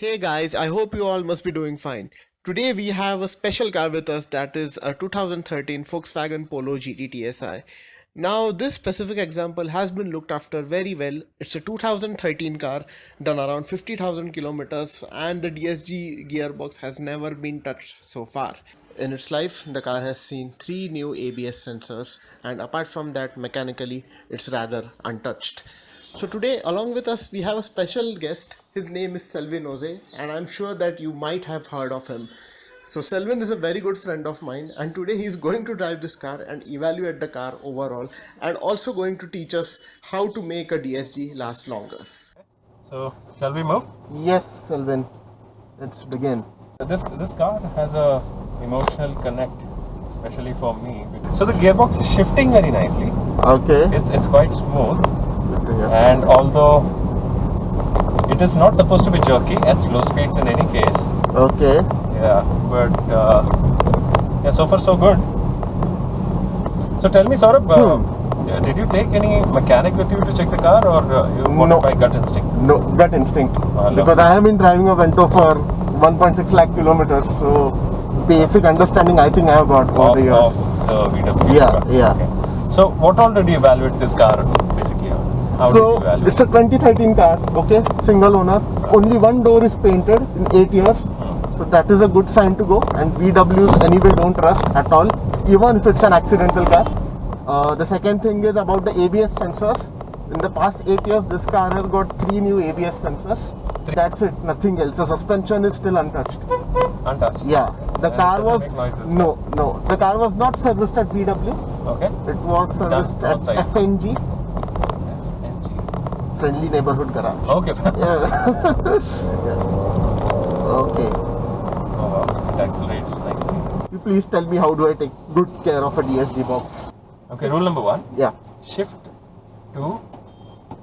Hey guys, I hope you all must be doing fine. Today we have a special car with us that is a 2013 Volkswagen Polo GT TSI. Now this specific example has been looked after very well. It's a 2013 car done around 50,000 kilometers and the DSG gearbox has never been touched so far. In its life, the car has seen 3 new ABS sensors and apart from that mechanically it's rather untouched. So today, along with us, we have a special guest. His name is Selvin Jose, and I'm sure that you might have heard of him. So Selvin is a very good friend of mine, and today he's going to drive this car and evaluate the car overall, and also going to teach us how to make a DSG last longer. So, shall we move? Yes, Selvin. Let's begin. This car has a emotional connect, especially for me. So the gearbox is shifting very nicely. Okay. It's quite smooth, and although it is not supposed to be jerky at slow speeds in any case. Okay. Yeah, but so far so good. So tell me, Saurabh, did you take any mechanic with you to check the car, or you bought it by gut instinct? No, gut instinct. Because I have been driving a Vento for 1.6 lakh kilometers, so basic understanding I think I have got over the years. Of the VW. Yeah. Okay. So what all did you evaluate this car basically? How did you evaluate? It's a 2013 car, okay, single owner. Only one door is painted in 8 years. So that is a good sign to go, and VWs anyway don't rust at all, even if it's an accidental car. The second thing is about the ABS sensors. In the past 8 years, this car has got 3 new ABS sensors. That's it, nothing else. The suspension is still untouched. Untouched? Yeah. The And car it was doesn't make noises, no. The car was not serviced at VW. Okay. It was serviced at outside. FNG, FNG. Friendly Neighborhood Garage. Okay. Yeah. Okay. Oh wow, it accelerates nicely. You please tell me, how do I take good care of a DSG box? Okay, rule number 1. Yeah. Shift to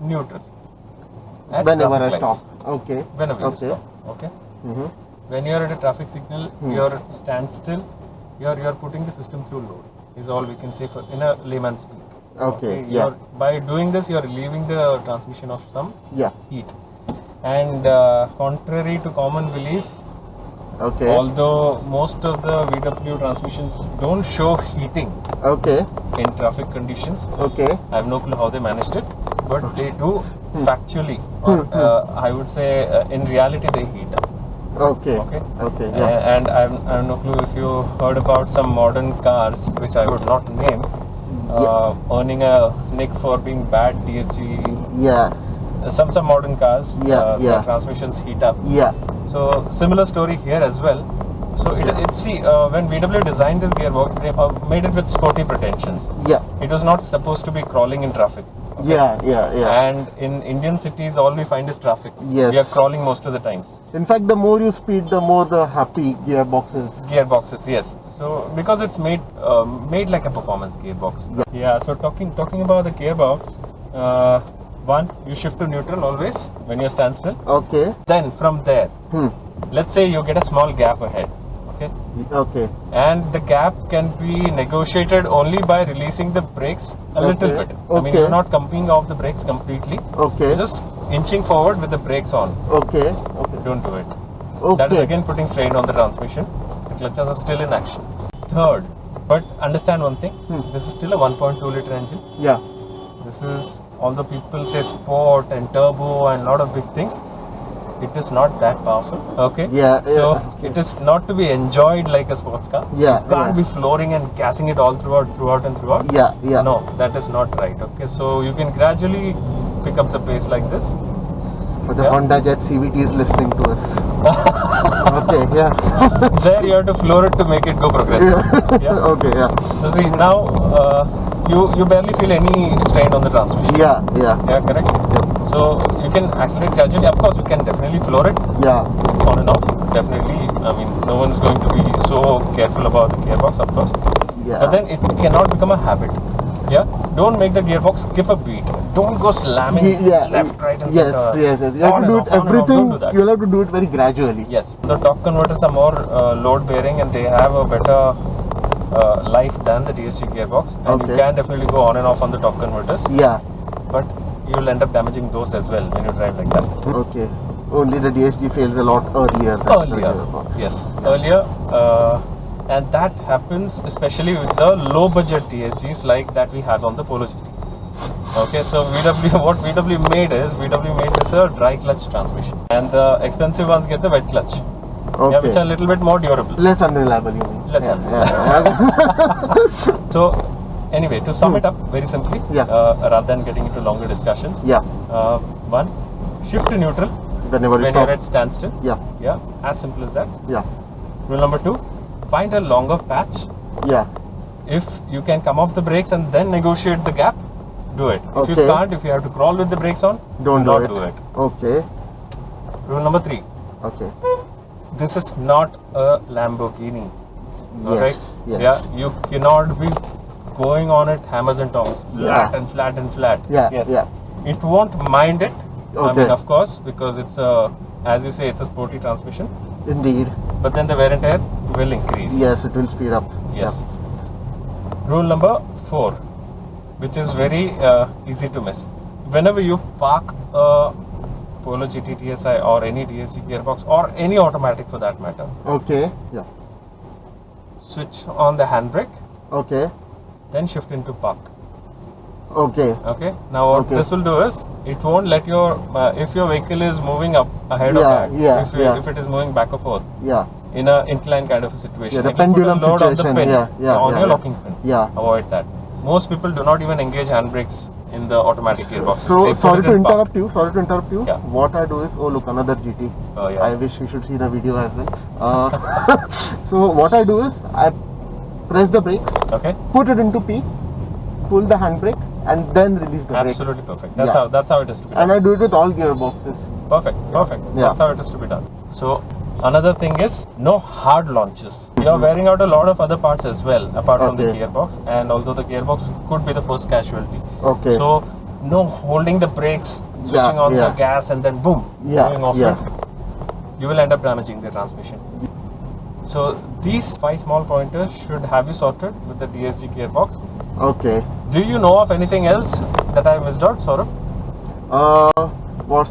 neutral. At Whenever I traffic lights. stop. Okay. Whenever Okay. you stop. Okay. Mm-hmm. When you are at a traffic signal, you're standstill. You're putting the system through load. Is all we can say for in a layman's speak. Okay. Yeah. By doing this, you're relieving the transmission of some Yeah. heat. And contrary to common belief, Okay. although most of the VW transmissions don't show heating Okay. in traffic conditions, Okay. I have no clue how they managed it, but they do factually, or I would say in reality, they heat up. Okay. Okay. Okay. Yeah. And I have no clue if you heard about some modern cars, which I would not name, earning a nick for being bad DSG. Yeah. Some modern cars, Yeah. the transmissions heat up. Yeah. So similar story here as well. So when VW designed this gearbox, they have made it with sporty pretensions. Yeah. It was not supposed to be crawling in traffic. Okay? Yeah. And in Indian cities, all we find is traffic. Yes. We are crawling most of the times. In fact, the more you speed, the more the happy gearbox is. Gearboxes, yes. So because it's made like a performance gearbox. Yeah. So talking about the gearbox, one, you shift to neutral always when you stand still. Okay. Then from there, let's say you get a small gap ahead. Okay. Okay. And the gap can be negotiated only by releasing the brakes a little bit. I mean, Okay. you're not coming off the brakes completely. Okay. You're just inching forward with the brakes on. Okay. Don't do it. Okay. That is again putting strain on the transmission. The clutches are still in action. Third, but understand one thing. This is still a 1.2 liter engine. Yeah. This is, although people say sport and turbo and a lot of big things, it is not that powerful. Okay. Yeah. So Okay. it is not to be enjoyed like a sports car. Yeah. You can't be flooring and gassing it all throughout. Yeah. Yeah. No, that is not right. Okay. So you can gradually pick up the pace like this. But the Honda Jet CVT is listening to us. Okay. Yeah. There you have to floor it to make it go progressive. Yeah. Okay. Yeah. So see now you barely feel any strain on the transmission. Yeah. Yeah. Yeah, correct. So you can accelerate gradually. Of course, you can definitely floor it Yeah. on and off. Definitely. I mean, no one is going to be so careful about the gearbox, of course. Yeah. But then it cannot become a habit. Yeah. Don't make the gearbox skip a beat. Don't go slamming left, right, and center. Yes. You have to do it everything. Don't do that. You'll have to do it very gradually. Yes. The torque converters are more load bearing and they have a better life than the DSG gearbox. And you can definitely go on and off on the torque converters. Yeah. But you will end up damaging those as well when you drive like that. Okay. Only the DSG fails a lot earlier. than the Earlier, gearbox. yes, earlier, and that happens especially with the low budget DSGs like that we have on the Polo GT. Okay, so what VW made is a dry clutch transmission, and the expensive ones get the wet clutch. Okay. Yeah, which are a little bit more durable. Less unreliable, you mean? Less So, anyway, to sum it up very simply, rather than getting into longer discussions, Yeah. One, shift to neutral Whenever you when stop. you're at standstill. Yeah. Yeah, as simple as that. Yeah. Rule number 2, find a longer patch. Yeah. If you can come off the brakes and then negotiate the gap, do it. If you Okay. can't, if you have to crawl with the brakes on, Don't not do it. do it. Okay. Rule number 3, Okay. this is not a Lamborghini. Alright? Yes. Yeah, you cannot be going on it hammers and tongs, flat and flat and flat. Yeah. Yes. Yeah. It won't mind it. I Okay. mean, of course, because it's a, as you say, it's a sporty transmission. Indeed. But then the wear and tear will increase. Yes, it will speed up. Yes. Rule number 4, which is very easy to miss. Whenever you park a Polo GT TSI or any DSG gearbox or any automatic for that matter, Yeah. Okay. Yeah. switch on the handbrake, Okay. then shift into park. Okay. Okay. Now what Okay. this will do is it won't let your if your vehicle is moving up ahead or Yeah, back, yeah, if it is moving back or forth Yeah. in a inclined kind of a situation, Yeah, the it will put a pendulum load on the situation, pin, yeah, on yeah, your yeah. locking pin. Yeah. Avoid that. Most people do not even engage handbrakes in the automatic gearbox. So They put sorry it to in park. interrupt you. Sorry to interrupt you. Yeah. What I do is, oh look, another GT. Oh, yeah. I wish you should see the video as well. So what I do is, I press the brakes, Okay. put it into P, pull the handbrake, and then release the brake. Absolutely perfect. That's Yeah. how it is to be done. And I do it with all gearboxes. Perfect. Yeah. That's how it is to be done. So another thing is no hard launches. You're wearing out a lot of other parts as well, apart from the Okay. gearbox. And although the gearbox could be the first casualty, Okay. so no holding the brakes, switching on yeah. the gas, and then boom, Yeah, going off yeah. it. You will end up damaging the transmission. So these 5 small pointers should have you sorted with the DSG gearbox. Okay. Do you know of anything else that I missed out, Saurabh?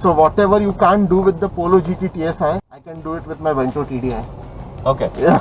So whatever you can't do with the Polo GT TSI, I can do it with my Vento TDI. Okay. Yeah.